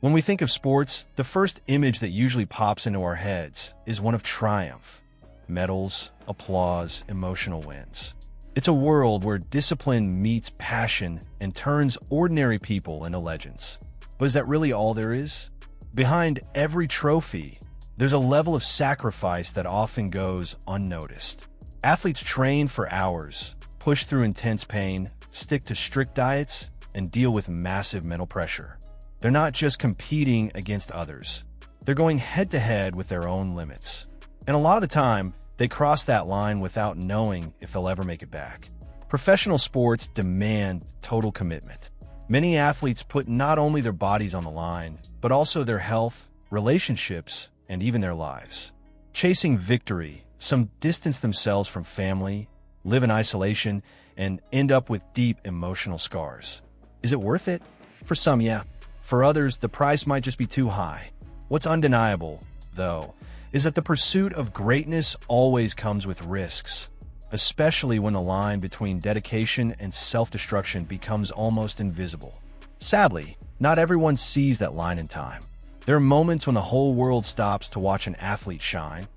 When we think of sports, the first image that usually pops into our heads is one of triumph. Medals, applause, emotional wins. It's a world where discipline meets passion and turns ordinary people into legends. But is that really all there is? Behind every trophy, there's a level of sacrifice that often goes unnoticed. Athletes train for hours, push through intense pain, stick to strict diets, and deal with massive mental pressure. They're not just competing against others. They're going head-to-head with their own limits. And a lot of the time, they cross that line without knowing if they'll ever make it back. Professional sports demand total commitment. Many athletes put not only their bodies on the line, but also their health, relationships, and even their lives. Chasing victory, some distance themselves from family, live in isolation, and end up with deep emotional scars. Is it worth it? For some, yeah. For others, the price might just be too high. What's undeniable, though, is that the pursuit of greatness always comes with risks, especially when the line between dedication and self-destruction becomes almost invisible. Sadly, not everyone sees that line in time. There are moments when the whole world stops to watch an athlete shine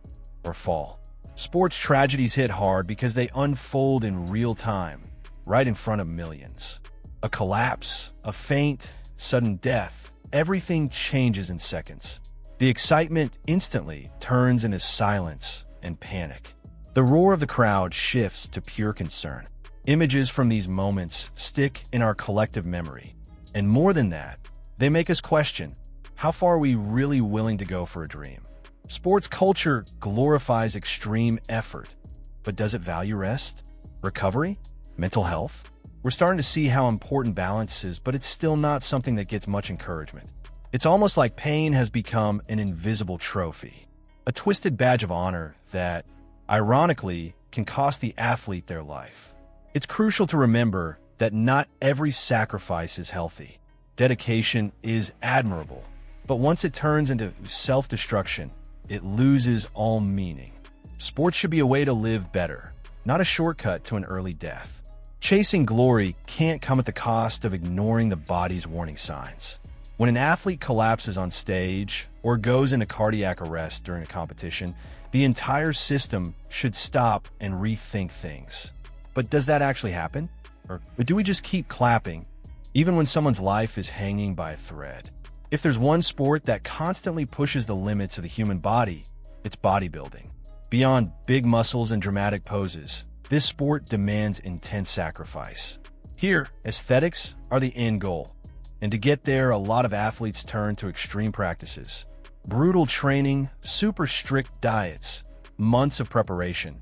or fall. Sports tragedies hit hard because they unfold in real time, right in front of millions. A collapse, a faint, sudden death, everything changes in seconds. The excitement instantly turns into silence and panic. The roar of the crowd shifts to pure concern. Images from these moments stick in our collective memory. And more than that, they make us question, how far are we really willing to go for a dream? Sports culture glorifies extreme effort, but does it value rest, recovery, mental health? We're starting to see how important balance is, but it's still not something that gets much encouragement. It's almost like pain has become an invisible trophy, a twisted badge of honor that, ironically, can cost the athlete their life. It's crucial to remember that not every sacrifice is healthy. Dedication is admirable, but once it turns into self-destruction, it loses all meaning. Sports should be a way to live better, not a shortcut to an early death. Chasing glory can't come at the cost of ignoring the body's warning signs. When an athlete collapses on stage or goes into cardiac arrest during a competition, the entire system should stop and rethink things. But does that actually happen? Or do we just keep clapping, even when someone's life is hanging by a thread? If there's one sport that constantly pushes the limits of the human body, it's bodybuilding. Beyond big muscles and dramatic poses, this sport demands intense sacrifice. Here, aesthetics are the end goal. And to get there, a lot of athletes turn to extreme practices. Brutal training, super strict diets, months of preparation.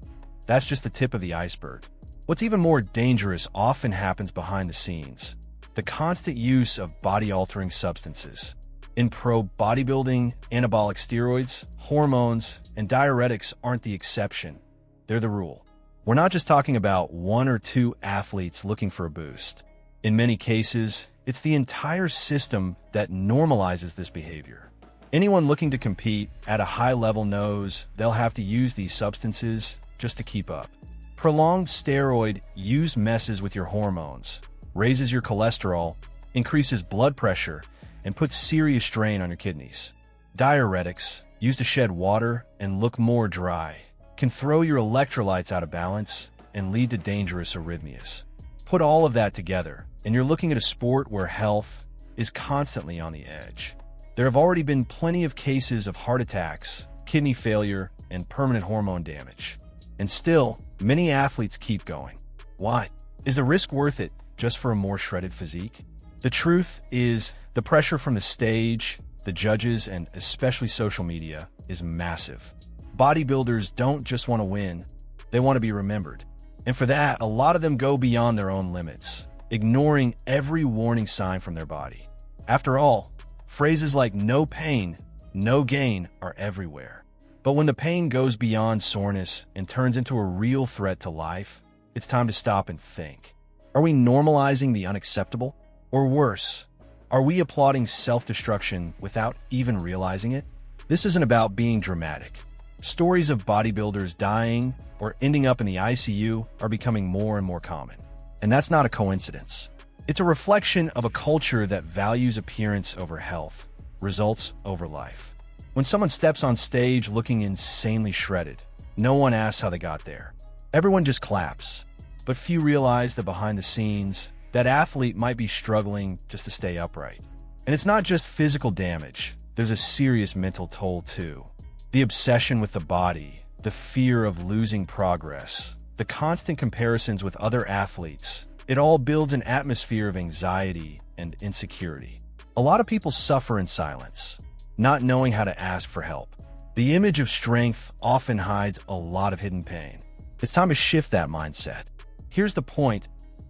That's just the tip of the iceberg. What's even more dangerous often happens behind the scenes. The constant use of body-altering substances. In pro bodybuilding, anabolic steroids, hormones, and diuretics aren't the exception. They're the rule. We're not just talking about one or two athletes looking for a boost. In many cases, it's the entire system that normalizes this behavior. Anyone looking to compete at a high level knows they'll have to use these substances just to keep up. Prolonged steroid use messes with your hormones, raises your cholesterol, increases blood pressure, and puts serious strain on your kidneys. Diuretics, used to shed water and look more dry, can throw your electrolytes out of balance and lead to dangerous arrhythmias. Put all of that together, and you're looking at a sport where health is constantly on the edge. There have already been plenty of cases of heart attacks, kidney failure, and permanent hormone damage. And still, many athletes keep going. Why? Is the risk worth it just for a more shredded physique? The truth is, the pressure from the stage, the judges, and especially social media is massive. Bodybuilders don't just want to win, they want to be remembered. And for that, a lot of them go beyond their own limits, ignoring every warning sign from their body. After all, phrases like no pain, no gain are everywhere. But when the pain goes beyond soreness and turns into a real threat to life, it's time to stop and think. Are we normalizing the unacceptable? Or worse, are we applauding self-destruction without even realizing it? This isn't about being dramatic. Stories of bodybuilders dying or ending up in the ICU are becoming more and more common. And that's not a coincidence. It's a reflection of a culture that values appearance over health. results over life. When someone steps on stage looking insanely shredded, no one asks how they got there. Everyone just claps. But few realize that behind the scenes, that athlete might be struggling just to stay upright. And it's not just physical damage. There's a serious mental toll too. The obsession with the body, the fear of losing progress, the constant comparisons with other athletes, it all builds an atmosphere of anxiety and insecurity. A lot of people suffer in silence, not knowing how to ask for help. The image of strength often hides a lot of hidden pain. It's time to shift that mindset. Here's the point.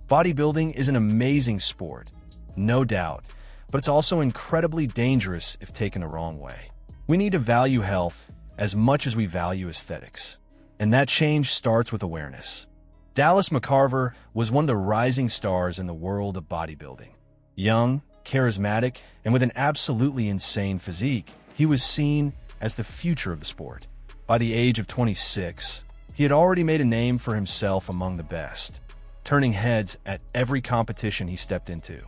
Bodybuilding is an amazing sport, no doubt, but it's also incredibly dangerous if taken the wrong way. We need to value health as much as we value aesthetics. And that change starts with awareness. Dallas McCarver was one of the rising stars in the world of bodybuilding. Young, charismatic, and with an absolutely insane physique, he was seen as the future of the sport. By the age of 26, he had already made a name for himself among the best, turning heads at every competition he stepped into.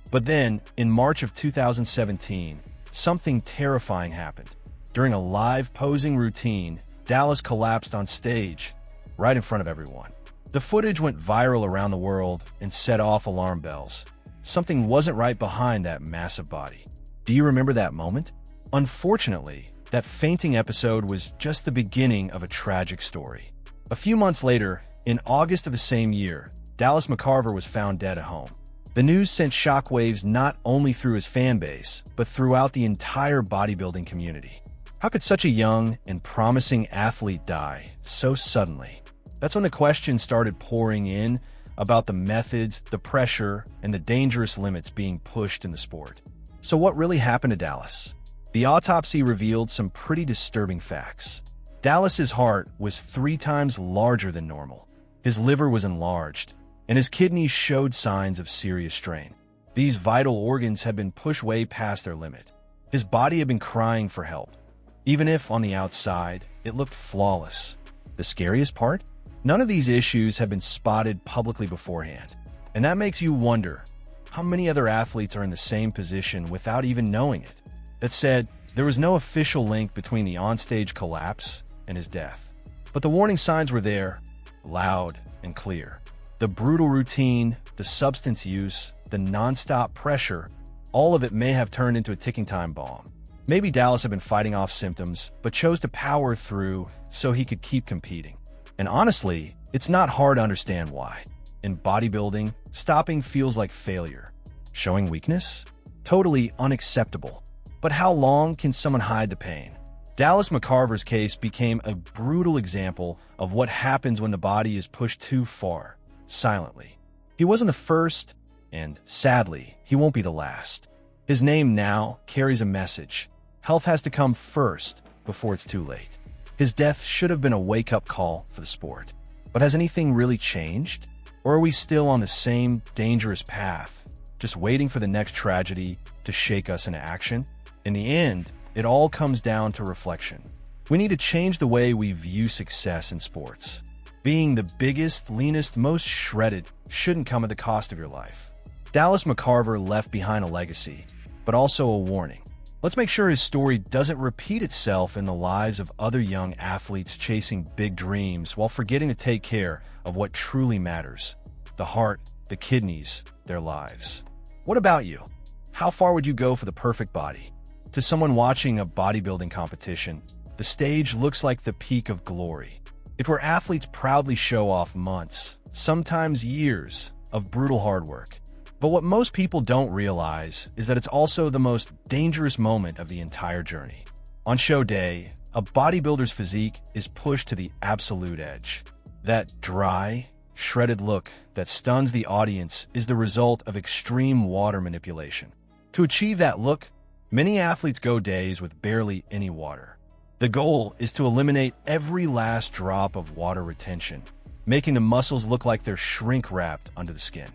But then, in March of 2017, something terrifying happened. During a live posing routine, Dallas collapsed on stage, right in front of everyone. The footage went viral around the world and set off alarm bells. Something wasn't right behind that massive body. Do you remember that moment? Unfortunately, that fainting episode was just the beginning of a tragic story. A few months later, in August of the same year, Dallas McCarver was found dead at home. The news sent shockwaves not only through his fan base, but throughout the entire bodybuilding community. How could such a young and promising athlete die so suddenly? That's when the questions started pouring in about the methods, the pressure, and the dangerous limits being pushed in the sport. So what really happened to Dallas? The autopsy revealed some pretty disturbing facts. Dallas's heart was 3 times larger than normal. His liver was enlarged, and his kidneys showed signs of serious strain. These vital organs had been pushed way past their limit. His body had been crying for help, even if on the outside it looked flawless. The scariest part? None of these issues had been spotted publicly beforehand. And that makes you wonder, how many other athletes are in the same position without even knowing it? That said, there was no official link between the onstage collapse and his death. But the warning signs were there, loud and clear. The brutal routine, the substance use, the nonstop pressure, all of it may have turned into a ticking time bomb. Maybe Dallas had been fighting off symptoms, but chose to power through so he could keep competing. And honestly, it's not hard to understand why. In bodybuilding, stopping feels like failure. Showing weakness? Totally unacceptable. But how long can someone hide the pain? Dallas McCarver's case became a brutal example of what happens when the body is pushed too far, silently. He wasn't the first, and sadly, he won't be the last. His name now carries a message. Health has to come first before it's too late. His death should have been a wake-up call for the sport. But has anything really changed? Or are we still on the same dangerous path, just waiting for the next tragedy to shake us into action? In the end, it all comes down to reflection. We need to change the way we view success in sports. Being the biggest, leanest, most shredded shouldn't come at the cost of your life. Dallas McCarver left behind a legacy, but also a warning. Let's make sure his story doesn't repeat itself in the lives of other young athletes chasing big dreams while forgetting to take care of what truly matters: the heart, the kidneys, their lives. What about you? How far would you go for the perfect body? To someone watching a bodybuilding competition, the stage looks like the peak of glory. It's where athletes proudly show off months, sometimes years, of brutal hard work. But what most people don't realize is that it's also the most dangerous moment of the entire journey. On show day, a bodybuilder's physique is pushed to the absolute edge. That dry, shredded look that stuns the audience is the result of extreme water manipulation. To achieve that look, many athletes go days with barely any water. The goal is to eliminate every last drop of water retention, making the muscles look like they're shrink-wrapped under the skin.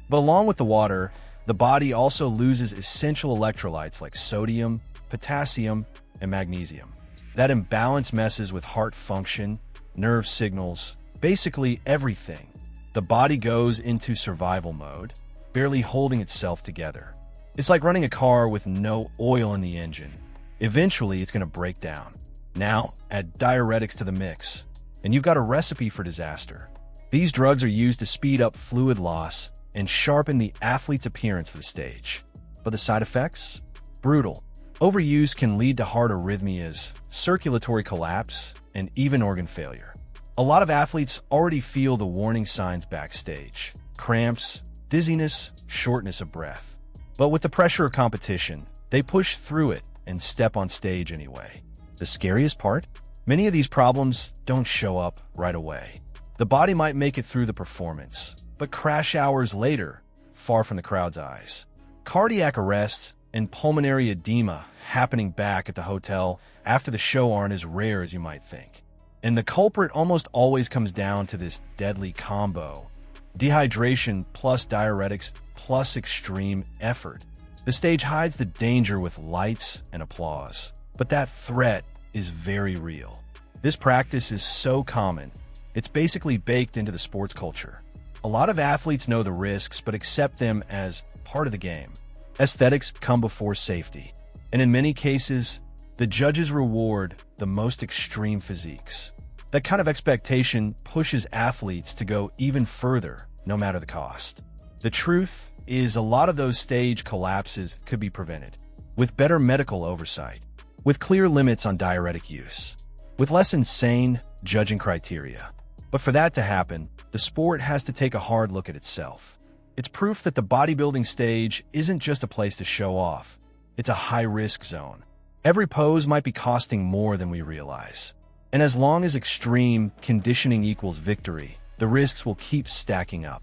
But along with the water, the body also loses essential electrolytes like sodium, potassium, and magnesium. That imbalance messes with heart function, nerve signals, basically everything. The body goes into survival mode, barely holding itself together. It's like running a car with no oil in the engine. Eventually, it's going to break down. Now, add diuretics to the mix, and you've got a recipe for disaster. These drugs are used to speed up fluid loss and sharpen the athlete's appearance for the stage. But the side effects? Brutal. Overuse can lead to heart arrhythmias, circulatory collapse, and even organ failure. A lot of athletes already feel the warning signs backstage: cramps, dizziness, shortness of breath. But with the pressure of competition, they push through it and step on stage anyway. The scariest part? Many of these problems don't show up right away. The body might make it through the performance, but crash hours later, far from the crowd's eyes. Cardiac arrest and pulmonary edema happening back at the hotel after the show aren't as rare as you might think. And the culprit almost always comes down to this deadly combo: dehydration plus diuretics plus extreme effort. The stage hides the danger with lights and applause, but that threat is very real. This practice is so common, it's basically baked into the sports culture. A lot of athletes know the risks but accept them as part of the game. Aesthetics come before safety, and in many cases, the judges reward the most extreme physiques. That kind of expectation pushes athletes to go even further, no matter the cost. The truth is, a lot of those stage collapses could be prevented with better medical oversight, with clear limits on diuretic use, with less insane judging criteria. But for that to happen, the sport has to take a hard look at itself. It's proof that the bodybuilding stage isn't just a place to show off. It's a high-risk zone. Every pose might be costing more than we realize. And as long as extreme conditioning equals victory, the risks will keep stacking up.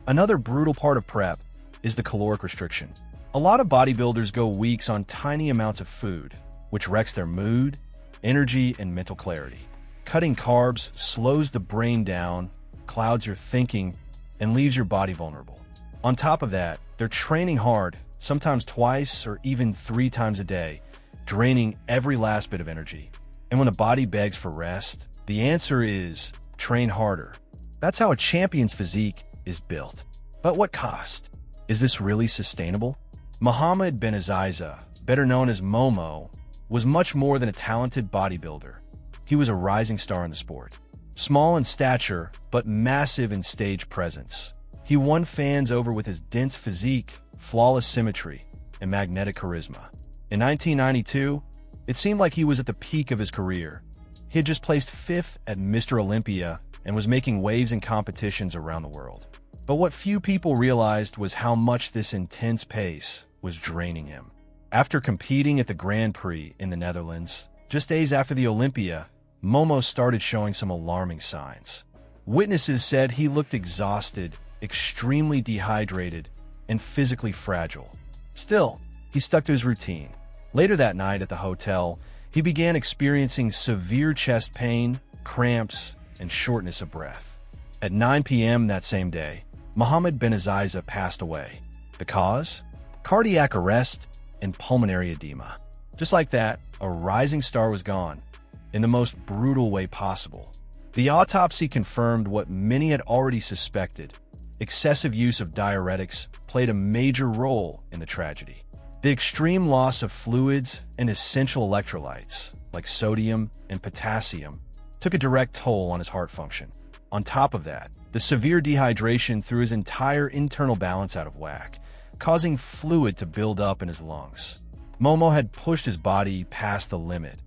Another brutal part of prep is the caloric restriction. A lot of bodybuilders go weeks on tiny amounts of food, which wrecks their mood, energy, and mental clarity. Cutting carbs slows the brain down, clouds your thinking, and leaves your body vulnerable. On top of that, they're training hard, sometimes twice or even 3 times a day, draining every last bit of energy. And when the body begs for rest, the answer is train harder. That's how a champion's physique is built. But what cost? Is this really sustainable? Mohammed Benaziza, better known as Momo, was much more than a talented bodybuilder. He was a rising star in the sport. Small in stature, but massive in stage presence. He won fans over with his dense physique, flawless symmetry, and magnetic charisma. In 1992, it seemed like he was at the peak of his career. He had just placed 5th at Mr. Olympia and was making waves in competitions around the world. But what few people realized was how much this intense pace was draining him. After competing at the Grand Prix in the Netherlands, just days after the Olympia, Momo started showing some alarming signs. Witnesses said he looked exhausted, extremely dehydrated, and physically fragile. Still, he stuck to his routine. Later that night at the hotel, he began experiencing severe chest pain, cramps, and shortness of breath. At 9 p.m. that same day, Mohammed Benaziza passed away. The cause? Cardiac arrest and pulmonary edema. Just like that, a rising star was gone, in the most brutal way possible. The autopsy confirmed what many had already suspected. Excessive use of diuretics played a major role in the tragedy. The extreme loss of fluids and essential electrolytes, like sodium and potassium, took a direct toll on his heart function. On top of that, the severe dehydration threw his entire internal balance out of whack, causing fluid to build up in his lungs. Momo had pushed his body past the limit,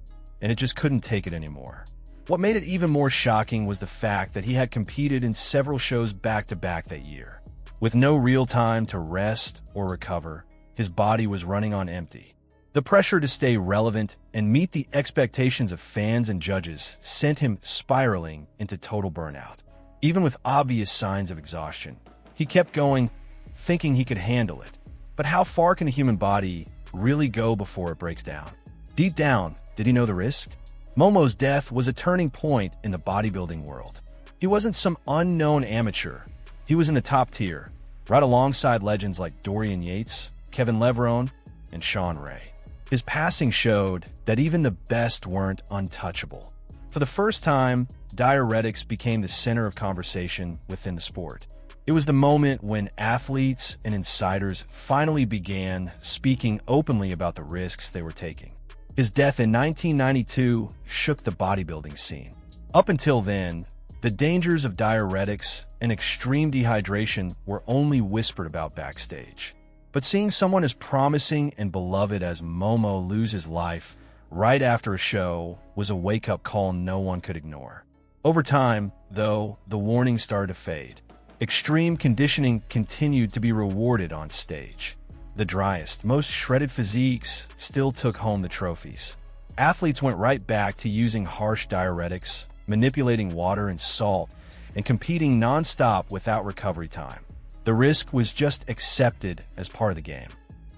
and it just couldn't take it anymore. What made it even more shocking was the fact that he had competed in several shows back-to-back that year. With no real time to rest or recover, his body was running on empty. The pressure to stay relevant and meet the expectations of fans and judges sent him spiraling into total burnout. Even with obvious signs of exhaustion, he kept going, thinking he could handle it. But how far can the human body really go before it breaks down? Deep down, did he know the risk? Momo's death was a turning point in the bodybuilding world. He wasn't some unknown amateur. He was in the top tier, right alongside legends like Dorian Yates, Kevin Levrone, and Sean Ray. His passing showed that even the best weren't untouchable. For the first time, diuretics became the center of conversation within the sport. It was the moment when athletes and insiders finally began speaking openly about the risks they were taking. His death in 1992 shook the bodybuilding scene. Up until then, the dangers of diuretics and extreme dehydration were only whispered about backstage. But seeing someone as promising and beloved as Momo lose his life right after a show was a wake-up call no one could ignore. Over time, though, the warnings started to fade. Extreme conditioning continued to be rewarded on stage. The driest, most shredded physiques still took home the trophies. Athletes went right back to using harsh diuretics, manipulating water and salt, and competing non-stop without recovery time. The risk was just accepted as part of the game.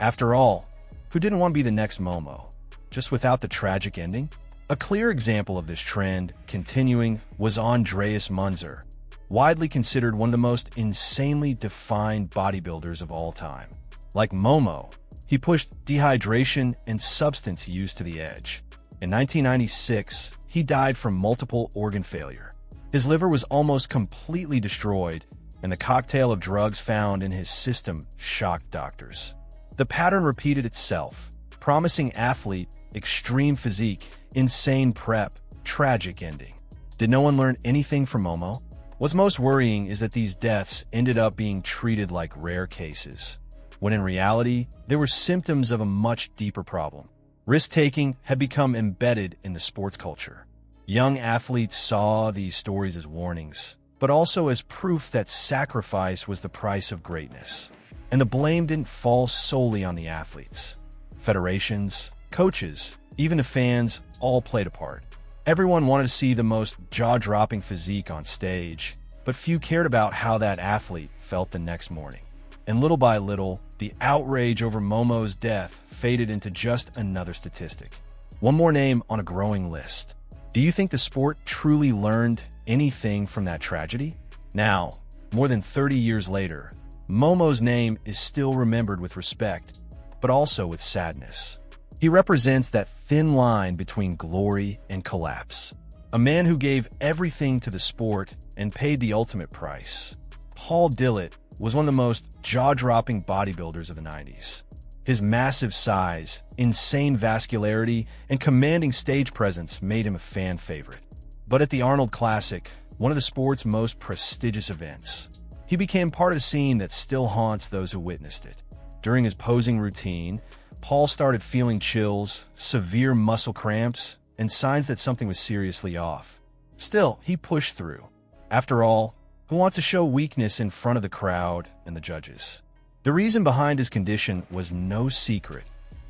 After all, who didn't want to be the next Momo, just without the tragic ending? A clear example of this trend continuing was Andreas Munzer, widely considered one of the most insanely defined bodybuilders of all time. Like Momo, he pushed dehydration and substance use to the edge. In 1996, he died from multiple organ failure. His liver was almost completely destroyed, and the cocktail of drugs found in his system shocked doctors. The pattern repeated itself: promising athlete, extreme physique, insane prep, tragic ending. Did no one learn anything from Momo? What's most worrying is that these deaths ended up being treated like rare cases, when in reality, they were symptoms of a much deeper problem. Risk-taking had become embedded in the sports culture. Young athletes saw these stories as warnings, but also as proof that sacrifice was the price of greatness. And the blame didn't fall solely on the athletes. Federations, coaches, even the fans all played a part. Everyone wanted to see the most jaw-dropping physique on stage, but few cared about how that athlete felt the next morning. And little by little, the outrage over Momo's death faded into just another statistic. One more name on a growing list. Do you think the sport truly learned anything from that tragedy? Now, more than 30 years later, Momo's name is still remembered with respect, but also with sadness. He represents that thin line between glory and collapse. A man who gave everything to the sport and paid the ultimate price. Paul Dillett was one of the most jaw-dropping bodybuilders of the 90s. His massive size, insane vascularity, and commanding stage presence made him a fan favorite. But at the Arnold Classic, one of the sport's most prestigious events, he became part of a scene that still haunts those who witnessed it. During his posing routine, Paul started feeling chills, severe muscle cramps, and signs that something was seriously off. Still, he pushed through. After all, who wants to show weakness in front of the crowd and the judges? The reason behind his condition was no secret: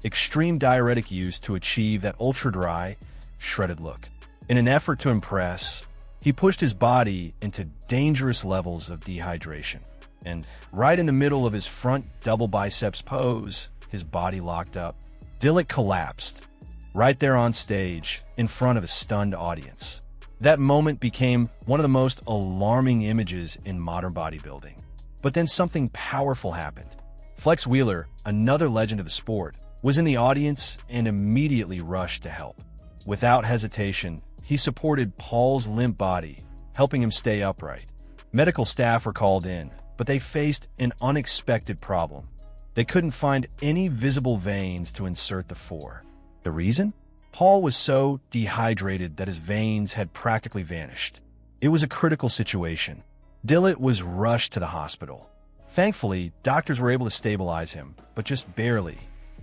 extreme diuretic use to achieve that ultra-dry, shredded look. In an effort to impress, he pushed his body into dangerous levels of dehydration. And right in the middle of his front double biceps pose, his body locked up. Dillet collapsed, right there on stage, in front of a stunned audience. That moment became one of the most alarming images in modern bodybuilding. But then something powerful happened. Flex Wheeler, another legend of the sport, was in the audience and immediately rushed to help. Without hesitation, he supported Paul's limp body, helping him stay upright. Medical staff were called in, but they faced an unexpected problem. They couldn't find any visible veins to insert the four. The reason? Paul was so dehydrated that his veins had practically vanished. It was a critical situation. Dillet was rushed to the hospital. Thankfully, doctors were able to stabilize him, but just barely.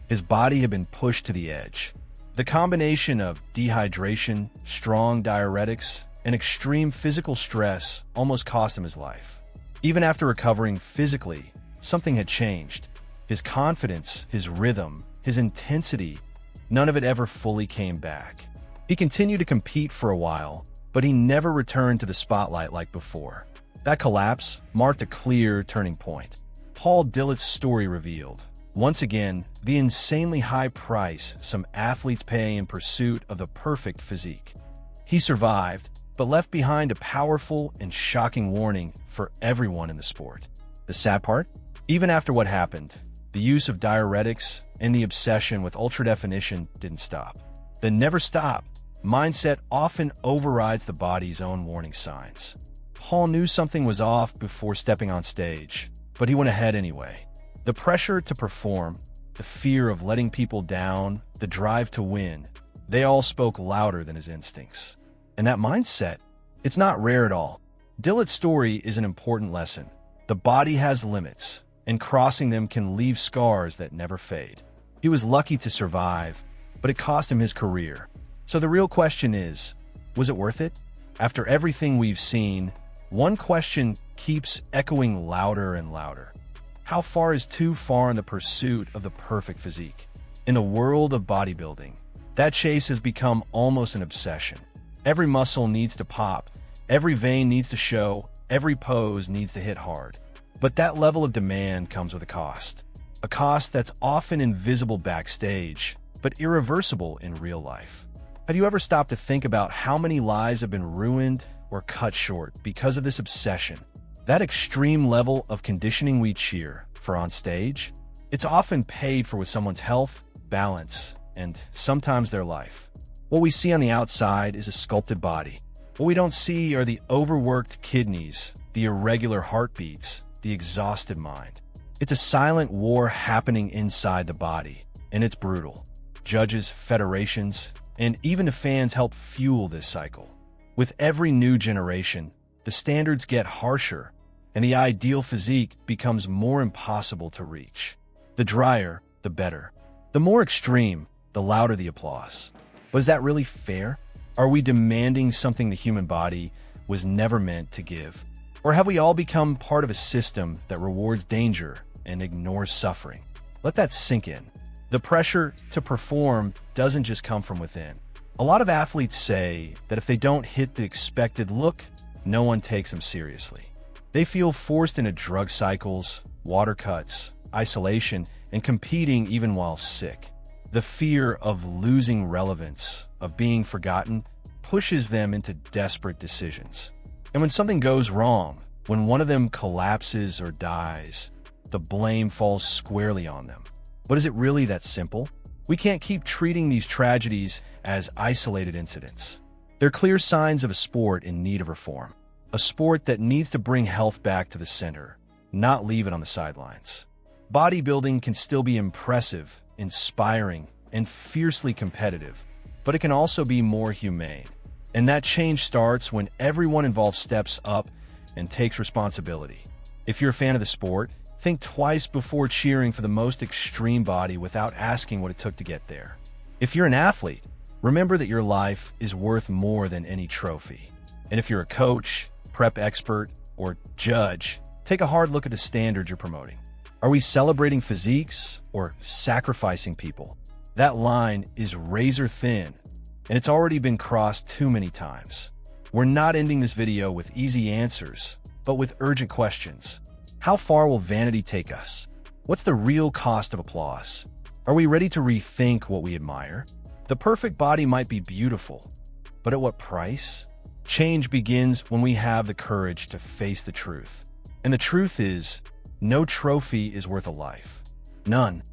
His body had been pushed to the edge. The combination of dehydration, strong diuretics, and extreme physical stress almost cost him his life. Even after recovering physically, something had changed. His confidence, his rhythm, his intensity, none of it ever fully came back. He continued to compete for a while, but he never returned to the spotlight like before. That collapse marked a clear turning point. Paul Dillett's story revealed, once again, the insanely high price some athletes pay in pursuit of the perfect physique. He survived, but left behind a powerful and shocking warning for everyone in the sport. The sad part? Even after what happened, the use of diuretics and the obsession with ultra-definition didn't stop. The never stop mindset often overrides the body's own warning signs. Paul knew something was off before stepping on stage, but he went ahead anyway. The pressure to perform, the fear of letting people down, the drive to win, they all spoke louder than his instincts. And that mindset, it's not rare at all. Dillet's story is an important lesson. The body has limits, and crossing them can leave scars that never fade. He was lucky to survive, but it cost him his career. So the real question is, was it worth it? After everything we've seen, one question keeps echoing louder and louder. How far is too far in the pursuit of the perfect physique? In the world of bodybuilding, that chase has become almost an obsession. Every muscle needs to pop, every vein needs to show, every pose needs to hit hard. But that level of demand comes with a cost that's often invisible backstage, but irreversible in real life. Have you ever stopped to think about how many lives have been ruined or cut short because of this obsession? That extreme level of conditioning we cheer for on stage, it's often paid for with someone's health, balance, and sometimes their life. What we see on the outside is a sculpted body. What we don't see are the overworked kidneys, the irregular heartbeats, the exhausted mind. It's a silent war happening inside the body, and it's brutal. Judges, federations, and even the fans help fuel this cycle. With every new generation, the standards get harsher, and the ideal physique becomes more impossible to reach. The drier, the better. The more extreme, the louder the applause. But is that really fair? Are we demanding something the human body was never meant to give? Or have we all become part of a system that rewards danger and ignores suffering? Let that sink in. The pressure to perform doesn't just come from within. A lot of athletes say that if they don't hit the expected look, no one takes them seriously. They feel forced into drug cycles, water cuts, isolation, and competing even while sick. The fear of losing relevance, of being forgotten, pushes them into desperate decisions. And when something goes wrong, when one of them collapses or dies, the blame falls squarely on them. But is it really that simple? We can't keep treating these tragedies as isolated incidents. They're clear signs of a sport in need of reform. A sport that needs to bring health back to the center, not leave it on the sidelines. Bodybuilding can still be impressive, inspiring, and fiercely competitive, but it can also be more humane. And that change starts when everyone involved steps up and takes responsibility. If you're a fan of the sport, think twice before cheering for the most extreme body without asking what it took to get there. If you're an athlete, remember that your life is worth more than any trophy. And if you're a coach, prep expert, or judge, take a hard look at the standards you're promoting. Are we celebrating physiques or sacrificing people? That line is razor thin, and it's already been crossed too many times. We're not ending this video with easy answers, but with urgent questions. How far will vanity take us? What's the real cost of applause? Are we ready to rethink what we admire? The perfect body might be beautiful, but at what price? Change begins when we have the courage to face the truth. And the truth is, no trophy is worth a life. None.